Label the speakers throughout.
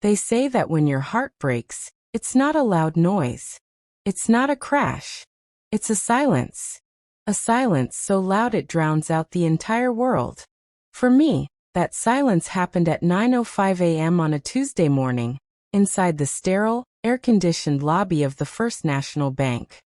Speaker 1: They say that when your heart breaks, it's not a loud noise. It's not a crash. It's a silence. A silence so loud it drowns out the entire world. For me, that silence happened at 9:05 a.m. on a Tuesday morning, inside the sterile, air-conditioned lobby of the First National Bank.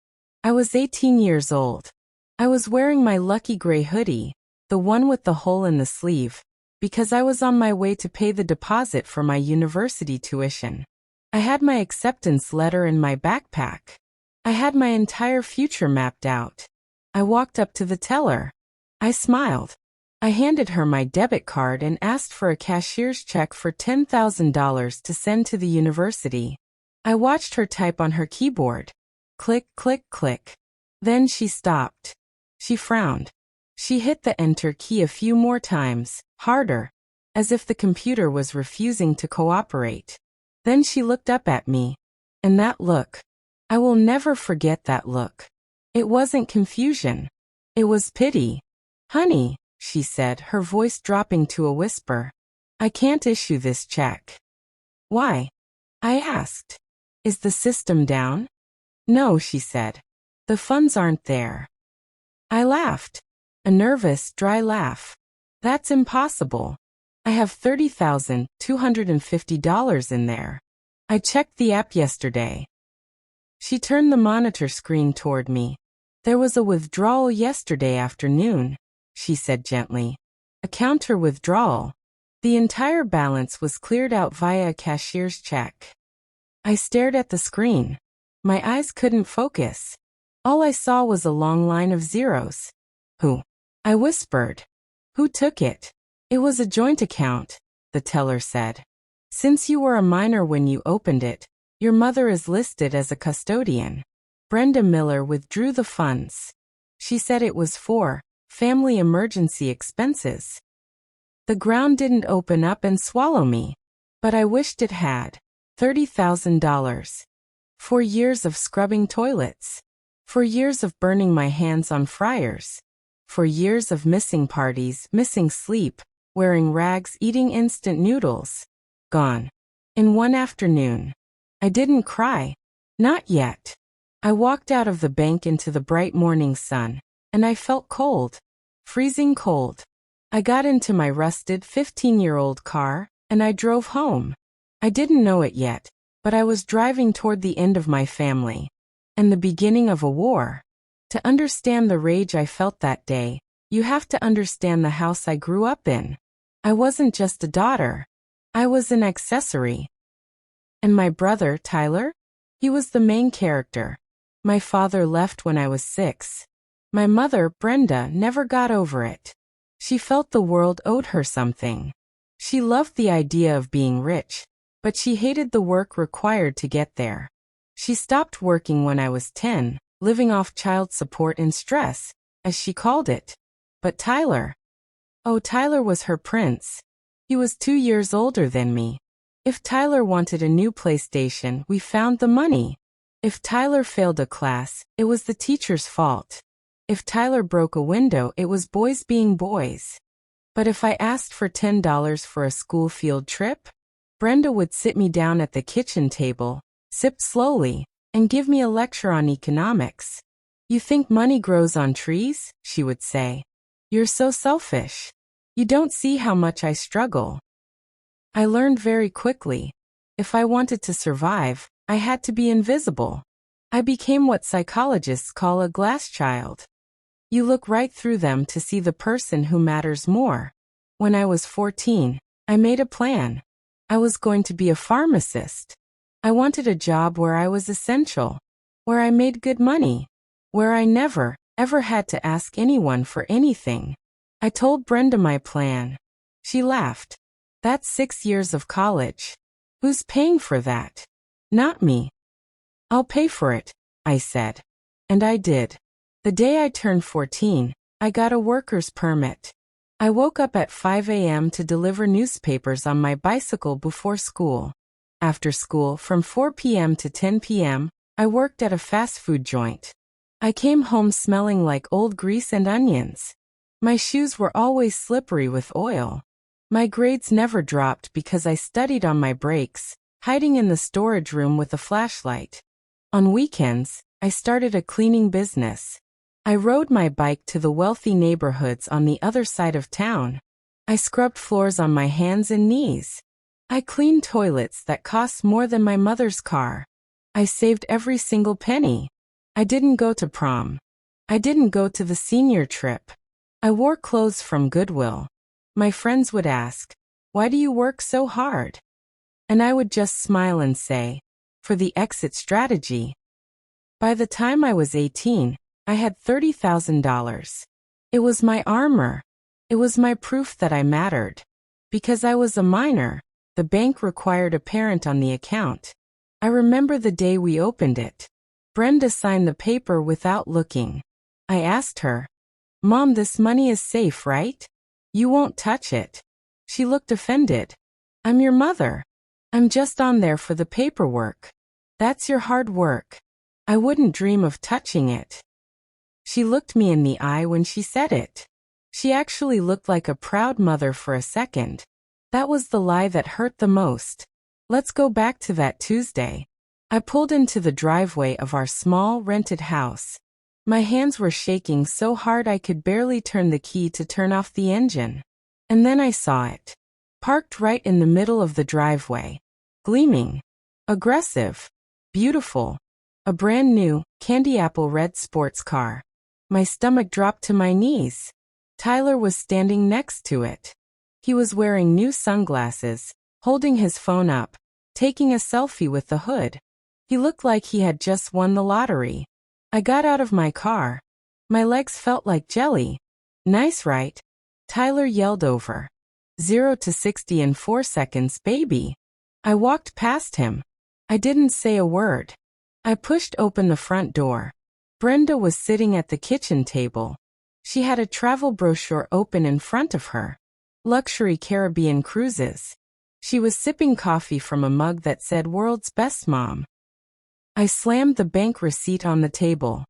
Speaker 1: I was 18 years old. I was wearing my lucky gray hoodie, the one with the hole in the sleeve, because I was on my way to pay the deposit for my university tuition. I had my acceptance letter in my backpack. I had my entire future mapped out. I walked up to the teller. I smiled. I handed her my debit card and asked for a cashier's check for $10,000 to send to the university. I watched her type on her keyboard. Click, click, click. Then she stopped. She frowned. She hit the enter key a few more times, harder, as if the computer was refusing to cooperate. Then she looked up at me. And that look. I will never forget that look. It wasn't confusion. It was pity. Honey, she said, her voice dropping to a whisper. I can't issue this check. Why? I asked. Is the system down? No, she said. The funds aren't there. I laughed. A nervous, dry laugh. That's impossible. I have $30,250 in there. I checked the app yesterday. She turned the monitor screen toward me. There was a withdrawal yesterday afternoon, she said gently. A counter withdrawal. The entire balance was cleared out via a cashier's check. I stared at the screen. My eyes couldn't focus. All I saw was a long line of zeros. Who? I whispered. Who took it? It was a joint account, the teller said. Since you were a minor when you opened it, your mother is listed as a custodian. Brenda Miller withdrew the funds. She said it was for family emergency expenses. The ground didn't open up and swallow me, but I wished it had. $30,000. 4 years of scrubbing toilets. 4 years of burning my hands on fryers. 4 years of missing parties, missing sleep, wearing rags, eating instant noodles. Gone. In one afternoon. I didn't cry. Not yet. I walked out of the bank into the bright morning sun, and I felt cold. Freezing cold. I got into my rusted 15-year-old car, and I drove home. I didn't know it yet, but I was driving toward the end of my family, and the beginning of a war. To understand the rage I felt that day, you have to understand the house I grew up in. I wasn't just a daughter. I was an accessory. And my brother, Tyler? He was the main character. My father left when I was 6. My mother, Brenda, never got over it. She felt the world owed her something. She loved the idea of being rich, but she hated the work required to get there. She stopped working when I was 10, living off child support and stress, as she called it. But Tyler? Oh, Tyler was her prince. He was 2 years older than me. If Tyler wanted a new PlayStation, we found the money. If Tyler failed a class, it was the teacher's fault. If Tyler broke a window, it was boys being boys. But if I asked for $10 for a school field trip, Brenda would sit me down at the kitchen table, sip slowly, and give me a lecture on economics. You think money grows on trees? She would say. You're so selfish. You don't see how much I struggle. I learned very quickly. If I wanted to survive, I had to be invisible. I became what psychologists call a glass child. You look right through them to see the person who matters more. When I was 14, I made a plan. I was going to be a pharmacist. I wanted a job where I was essential, where I made good money, where I never, ever had to ask anyone for anything. I told Brenda my plan. She laughed. That's 6 years of college. Who's paying for that? Not me. I'll pay for it, I said. And I did. The day I turned 14, I got a worker's permit. I woke up at 5 a.m. to deliver newspapers on my bicycle before school. After school, from 4 p.m. to 10 p.m., I worked at a fast food joint. I came home smelling like old grease and onions. My shoes were always slippery with oil. My grades never dropped because I studied on my breaks, hiding in the storage room with a flashlight. On weekends, I started a cleaning business. I rode my bike to the wealthy neighborhoods on the other side of town. I scrubbed floors on my hands and knees. I cleaned toilets that cost more than my mother's car. I saved every single penny. I didn't go to prom. I didn't go to the senior trip. I wore clothes from Goodwill. My friends would ask, "Why do you work so hard?" And I would just smile and say, "For the exit strategy." By the time I was 18, I had $30,000. It was my armor. It was my proof that I mattered. Because I was a minor, the bank required a parent on the account. I remember the day we opened it. Brenda signed the paper without looking. I asked her, "Mom, this money is safe, right? You won't touch it." She looked offended. "I'm your mother. I'm just on there for the paperwork. That's your hard work. I wouldn't dream of touching it." She looked me in the eye when she said it. She actually looked like a proud mother for a second. That was the lie that hurt the most. Let's go back to that Tuesday. I pulled into the driveway of our small, rented house. My hands were shaking so hard I could barely turn the key to turn off the engine. And then I saw it. Parked right in the middle of the driveway. Gleaming. Aggressive. Beautiful. A brand new, candy apple red sports car. My stomach dropped to my knees. Tyler was standing next to it. He was wearing new sunglasses, holding his phone up, taking a selfie with the hood. He looked like he had just won the lottery. I got out of my car. My legs felt like jelly. "Nice, right?" Tyler yelled over. 0 to 60 in 4 seconds, baby. I walked past him. I didn't say a word. I pushed open the front door. Brenda was sitting at the kitchen table. She had a travel brochure open in front of her. Luxury Caribbean cruises. She was sipping coffee from a mug that said "World's Best Mom." I slammed the bank receipt on the table.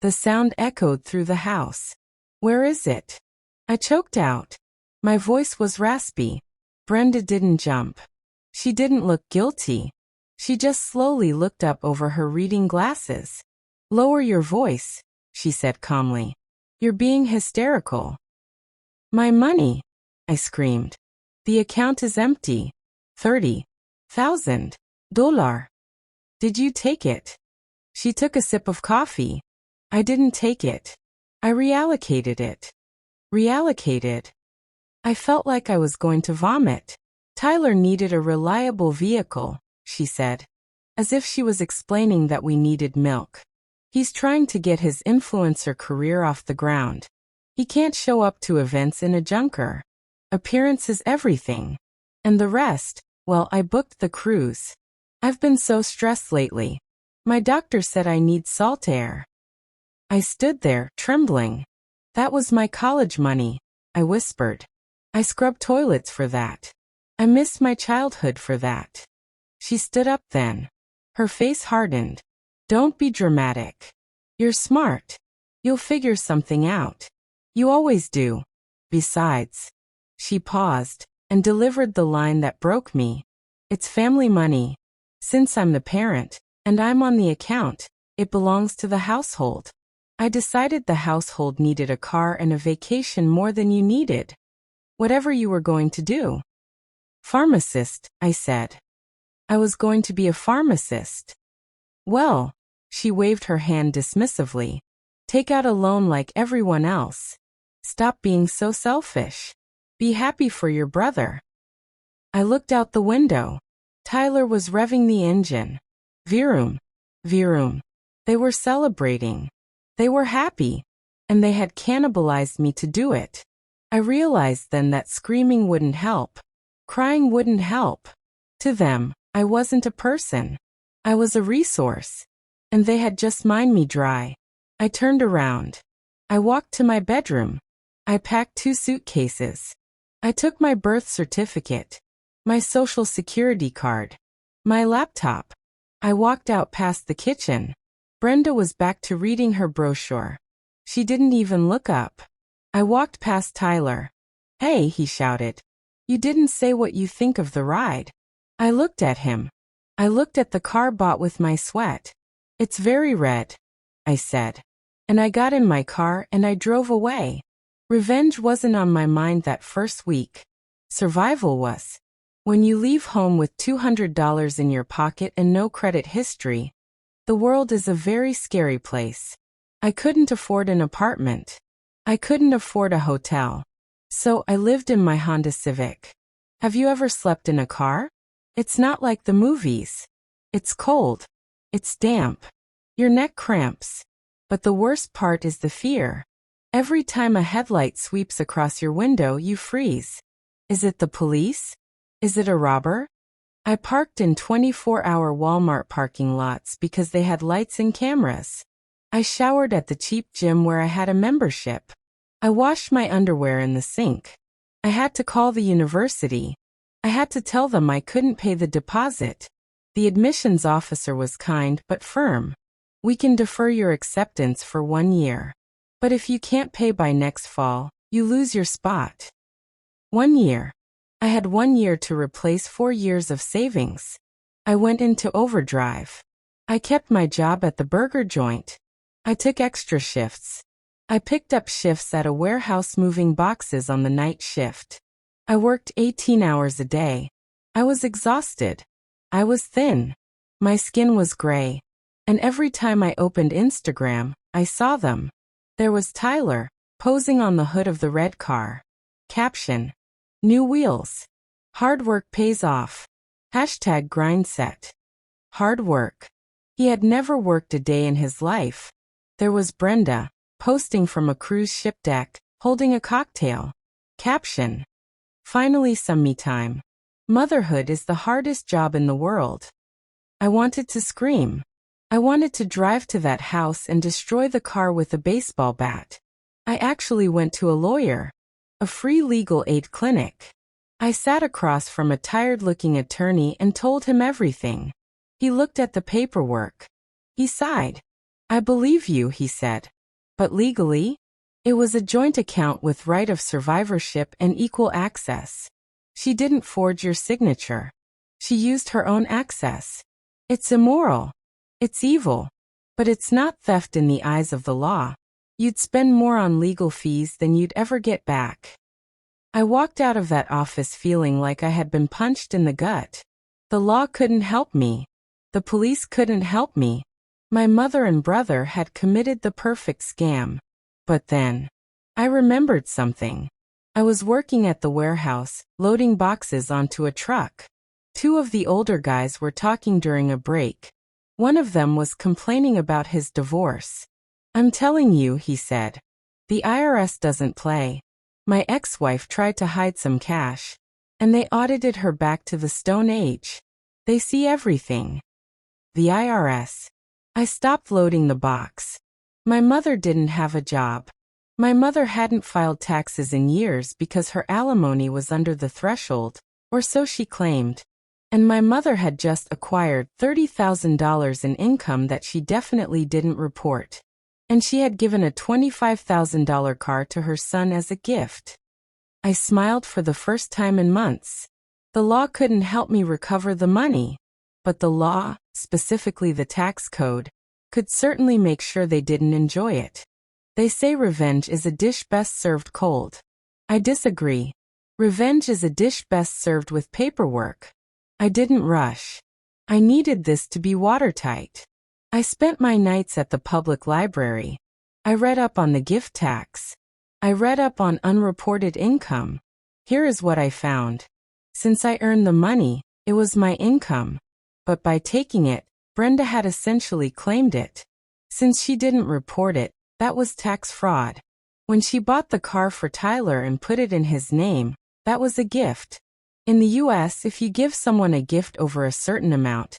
Speaker 1: The sound echoed through the house. "Where is it?" I choked out. My voice was raspy. Brenda didn't jump. She didn't look guilty. She just slowly looked up over her reading glasses. "Lower your voice," she said calmly. "You're being hysterical." "My money," I screamed. "The account is empty. $30,000. Did you take it?" She took a sip of coffee. "I didn't take it. I reallocated it." Reallocated? I felt like I was going to vomit. "Tyler needed a reliable vehicle," she said, as if she was explaining that we needed milk. "He's trying to get his influencer career off the ground. He can't show up to events in a junker. Appearance is everything. And the rest, well, I booked the cruise. I've been so stressed lately. My doctor said I need salt air." I stood there, trembling. "That was my college money," I whispered. "I scrubbed toilets for that. I missed my childhood for that." She stood up then. Her face hardened. "Don't be dramatic. You're smart. You'll figure something out. You always do. Besides." She paused and delivered the line that broke me. "It's family money. Since I'm the parent, and I'm on the account, it belongs to the household. I decided the household needed a car and a vacation more than you needed. Whatever you were going to do." "Pharmacist," I said. "I was going to be a pharmacist." "Well," she waved her hand dismissively. "Take out a loan like everyone else. Stop being so selfish. Be happy for your brother." I looked out the window. Tyler was revving the engine. Vroom, vroom. They were celebrating. They were happy. And they had cannibalized me to do it. I realized then that screaming wouldn't help. Crying wouldn't help. To them, I wasn't a person. I was a resource. And they had just mined me dry. I turned around. I walked to my bedroom. I packed 2 suitcases. I took my birth certificate, my social security card, my laptop. I walked out past the kitchen. Brenda was back to reading her brochure. She didn't even look up. I walked past Tyler. "Hey," he shouted. "You didn't say what you think of the ride." I looked at him. I looked at the car bought with my sweat. It's very red, I said. And I got in my car and I drove away. Revenge wasn't on my mind that first week. Survival was. When you leave home with $200 in your pocket and no credit history, the world is a very scary place. I couldn't afford an apartment. I couldn't afford a hotel. So I lived in my Honda Civic. Have you ever slept in a car? It's not like the movies. It's cold. It's damp. Your neck cramps. But the worst part is the fear. Every time a headlight sweeps across your window, you freeze. Is it the police? Is it a robber? I parked in 24-hour Walmart parking lots because they had lights and cameras. I showered at the cheap gym where I had a membership. I washed my underwear in the sink. I had to call the university. I had to tell them I couldn't pay the deposit. The admissions officer was kind but firm. We can defer your acceptance for 1 year. But if you can't pay by next fall, you lose your spot. 1 year. I had 1 year to replace 4 years of savings. I went into overdrive. I kept my job at the burger joint. I took extra shifts. I picked up shifts at a warehouse moving boxes on the night shift. I worked 18 hours a day. I was exhausted. I was thin. My skin was gray. And every time I opened Instagram, I saw them. There was Tyler, posing on the hood of the red car. Caption: New wheels. Hard work pays off. Hashtag grindset. Hard work. He had never worked a day in his life. There was Brenda, posting from a cruise ship deck, holding a cocktail. Caption: Finally some me time. Motherhood is the hardest job in the world. I wanted to scream. I wanted to drive to that house and destroy the car with a baseball bat. I actually went to a lawyer. A free legal aid clinic. I sat across from a tired-looking attorney and told him everything. He looked at the paperwork. He sighed. I believe you, he said. But legally? It was a joint account with right of survivorship and equal access. She didn't forge your signature. She used her own access. It's immoral. It's evil. But it's not theft in the eyes of the law. You'd spend more on legal fees than you'd ever get back. I walked out of that office feeling like I had been punched in the gut. The law couldn't help me. The police couldn't help me. My mother and brother had committed the perfect scam. But then, I remembered something. I was working at the warehouse, loading boxes onto a truck. 2 of the older guys were talking during a break. One of them was complaining about his divorce. I'm telling you, he said. The IRS doesn't play. My ex-wife tried to hide some cash, and they audited her back to the Stone Age. They see everything. The IRS. I stopped loading the box. My mother didn't have a job. My mother hadn't filed taxes in years because her alimony was under the threshold, or so she claimed. And my mother had just acquired $30,000 in income that she definitely didn't report. And she had given a $25,000 car to her son as a gift. I smiled for the first time in months. The law couldn't help me recover the money. But the law, specifically the tax code, could certainly make sure they didn't enjoy it. They say revenge is a dish best served cold. I disagree. Revenge is a dish best served with paperwork. I didn't rush. I needed this to be watertight. I spent my nights at the public library. I read up on the gift tax. I read up on unreported income. Here is what I found. Since I earned the money, it was my income. But by taking it, Brenda had essentially claimed it. Since she didn't report it, that was tax fraud. When she bought the car for Tyler and put it in his name, that was a gift. In the US, if you give someone a gift over a certain amount,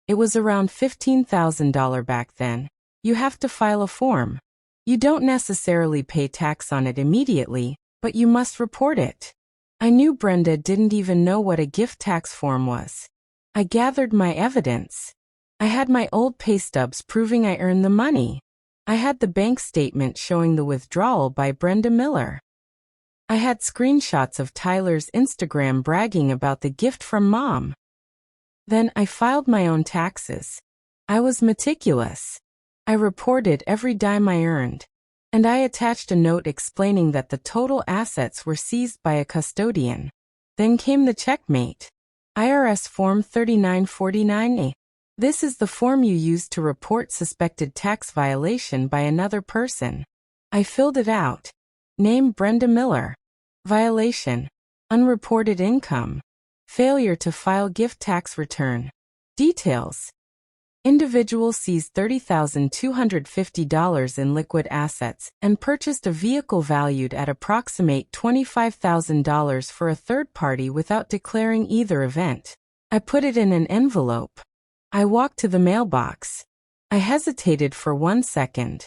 Speaker 1: it was around $15,000 back then, you have to file a form. You don't necessarily pay tax on it immediately, but you must report it. I knew Brenda didn't even know what a gift tax form was. I gathered my evidence. I had my old pay stubs proving I earned the money. I had the bank statement showing the withdrawal by Brenda Miller. I had screenshots of Tyler's Instagram bragging about the gift from Mom. Then I filed my own taxes. I was meticulous. I reported every dime I earned. And I attached a note explaining that the total assets were seized by a custodian. Then came the checkmate. IRS Form 3949A. This is the form you use to report suspected tax violation by another person. I filled it out. Name Brenda Miller. Violation. Unreported income. Failure to file gift tax return. Details. Individual seized $30,250 in liquid assets and purchased a vehicle valued at approximate $25,000 for a third party without declaring either event. I put it in an envelope. I walked to the mailbox. I hesitated for 1 second.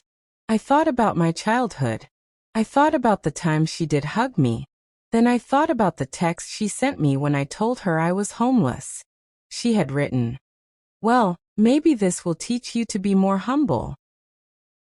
Speaker 1: I thought about my childhood. I thought about the time she did hug me. Then I thought about the text she sent me when I told her I was homeless. She had written, "Well, maybe this will teach you to be more humble."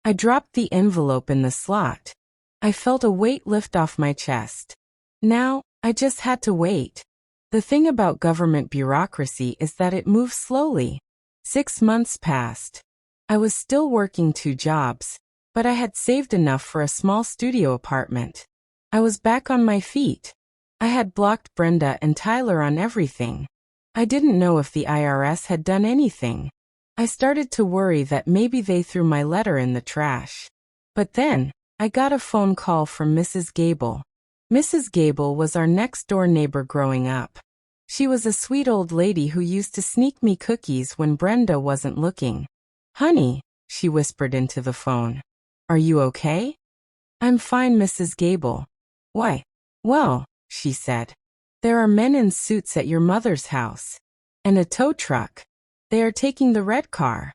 Speaker 1: I dropped the envelope in the slot. I felt a weight lift off my chest. Now, I just had to wait. The thing about government bureaucracy is that it moves slowly. 6 months passed. I was still working 2 jobs, but I had saved enough for a small studio apartment. I was back on my feet. I had blocked Brenda and Tyler on everything. I didn't know if the IRS had done anything. I started to worry that maybe they threw my letter in the trash. But then, I got a phone call from Mrs. Gable. Mrs. Gable was our next-door neighbor growing up. She was a sweet old lady who used to sneak me cookies when Brenda wasn't looking. "Honey," she whispered into the phone. "Are you okay?" "I'm fine, Mrs. Gable." "Why?" "Well," she said, "there are men in suits at your mother's house. And a tow truck. They are taking the red car."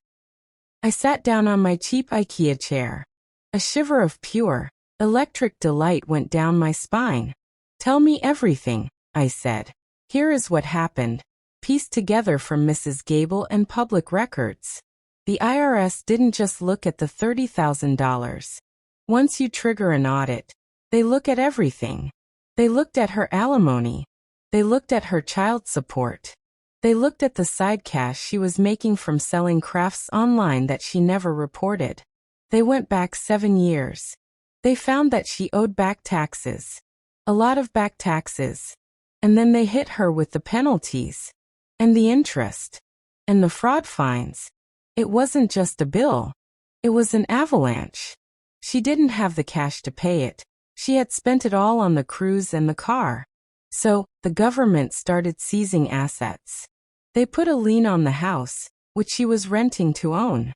Speaker 1: I sat down on my cheap IKEA chair. A shiver of pure, electric delight went down my spine. "Tell me everything," I said. "Here is what happened, pieced together from Mrs. Gable and public records. The IRS didn't just look at the $30,000. Once you trigger an audit, they look at everything. They looked at her alimony. They looked at her child support. They looked at the side cash she was making from selling crafts online that she never reported. They went back 7 years. They found that she owed back taxes. A lot of back taxes. And then they hit her with the penalties. And the interest. And the fraud fines. It wasn't just a bill. It was an avalanche. She didn't have the cash to pay it. She had spent it all on the cruise and the car. So, the government started seizing assets. They put a lien on the house, which she was renting to own.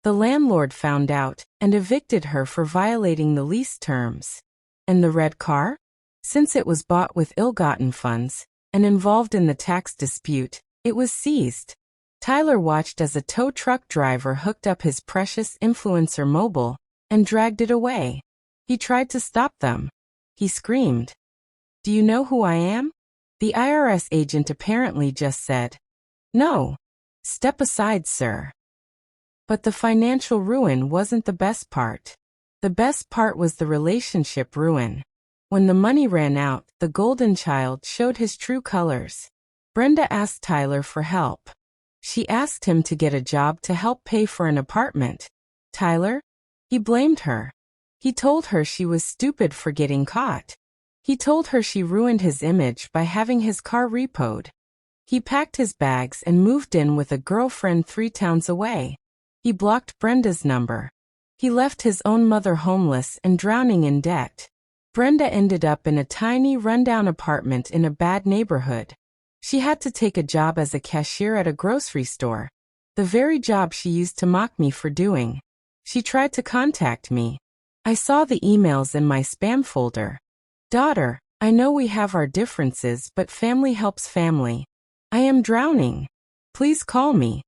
Speaker 1: The landlord found out and evicted her for violating the lease terms. And the red car? Since it was bought with ill-gotten funds and involved in the tax dispute, it was seized. Tyler watched as a tow truck driver hooked up his precious influencer mobile and dragged it away. He tried to stop them. He screamed, "Do you know who I am?" The IRS agent apparently just said, "No. Step aside, sir." But the financial ruin wasn't the best part. The best part was the relationship ruin. When the money ran out, the golden child showed his true colors. Brenda asked Tyler for help. She asked him to get a job to help pay for an apartment. Tyler? He blamed her. He told her she was stupid for getting caught. He told her she ruined his image by having his car repoed. He packed his bags and moved in with a girlfriend 3 towns away. He blocked Brenda's number. He left his own mother homeless and drowning in debt. Brenda ended up in a tiny, rundown apartment in a bad neighborhood. She had to take a job as a cashier at a grocery store, the very job she used to mock me for doing. She tried to contact me. I saw the emails in my spam folder. "Daughter, I know we have our differences, but family helps family. I am drowning. Please call me."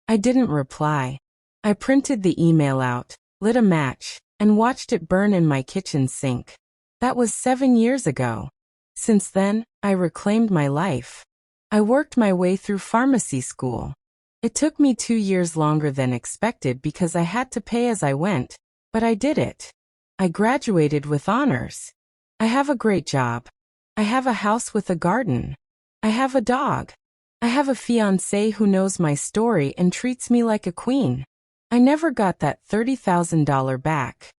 Speaker 1: I didn't reply. I printed the email out, lit a match, and watched it burn in my kitchen sink. That was 7 years ago. Since then, I reclaimed my life. I worked my way through pharmacy school. It took me 2 years longer than expected because I had to pay as I went, but I did it. I graduated with honors. I have a great job. I have a house with a garden. I have a dog. I have a fiancé who knows my story and treats me like a queen. I never got that $30,000 back.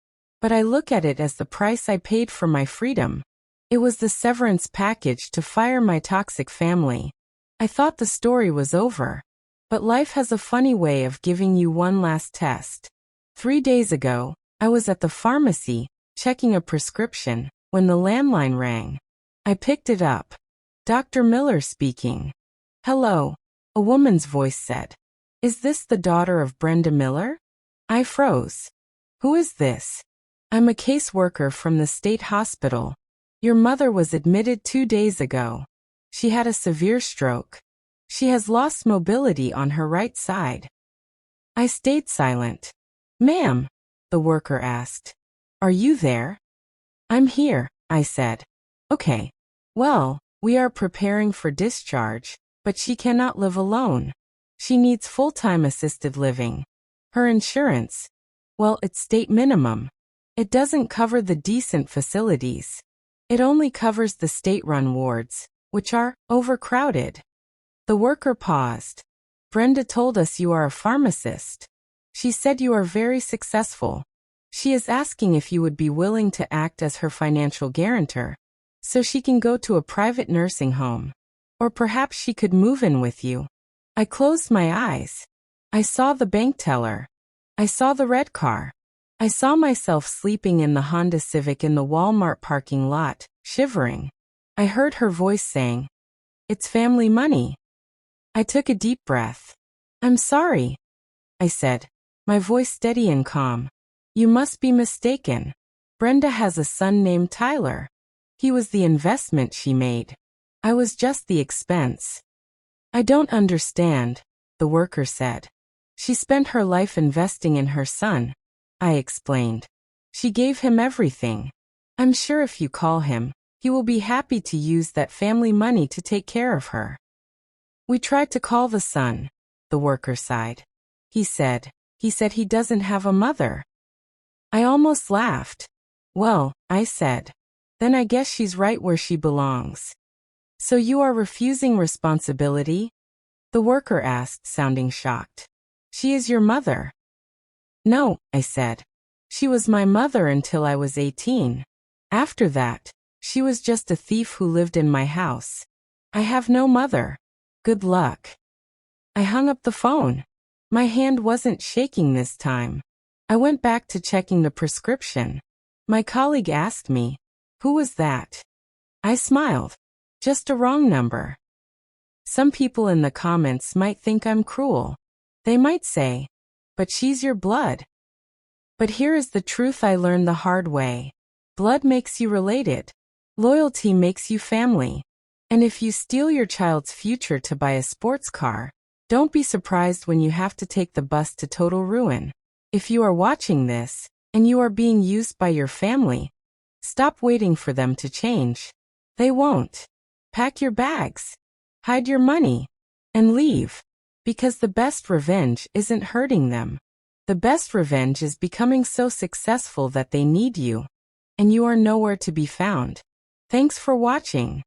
Speaker 1: But I look at it as the price I paid for my freedom. It was the severance package to fire my toxic family. I thought the story was over. But life has a funny way of giving you one last test. 3 days ago, I was at the pharmacy, checking a prescription, when the landline rang. I picked it up. Dr. Miller speaking. Hello, a woman's voice said. Is this the daughter of Brenda Miller? I froze. Who is this? I'm a caseworker from the state hospital. Your mother was admitted 2 days ago. She had a severe stroke. She has lost mobility on her right side. I stayed silent. Ma'am, the worker asked. Are you there? I'm here, I said. Okay. Well, we are preparing for discharge, but she cannot live alone. She needs full-time assisted living. Her insurance, well, it's state minimum. It doesn't cover the decent facilities. It only covers the state-run wards, which are overcrowded. The worker paused. Brenda told us you are a pharmacist. She said you are very successful. She is asking if you would be willing to act as her financial guarantor, so she can go to a private nursing home. Or perhaps she could move in with you. I closed my eyes. I saw the bank teller. I saw the red car. I saw myself sleeping in the Honda Civic in the Walmart parking lot, shivering. I heard her voice saying, "It's family money." I took a deep breath. "I'm sorry," I said, my voice steady and calm. "You must be mistaken. Brenda has a son named Tyler. He was the investment she made. I was just the expense." "I don't understand," the worker said. "She spent her life investing in her son," I explained. "She gave him everything. I'm sure if you call him, he will be happy to use that family money to take care of her." "We tried to call the son," the worker sighed. He said he doesn't have a mother." I almost laughed. "Well," I said, "then I guess she's right where she belongs." "So you are refusing responsibility?" the worker asked, sounding shocked. "She is your mother." "No," I said. "She was my mother until I was 18. After that, she was just a thief who lived in my house. I have no mother. Good luck." I hung up the phone. My hand wasn't shaking this time. I went back to checking the prescription. My colleague asked me, "Who was that?" I smiled. "Just a wrong number." Some people in the comments might think I'm cruel. They might say, "But she's your blood." But here is the truth I learned the hard way. Blood makes you related. Loyalty makes you family. And if you steal your child's future to buy a sports car, don't be surprised when you have to take the bus to total ruin. If you are watching this, and you are being used by your family, stop waiting for them to change. They won't. Pack your bags. Hide your money. And leave. Because the best revenge isn't hurting them. The best revenge is becoming so successful that they need you. And you are nowhere to be found. Thanks for watching.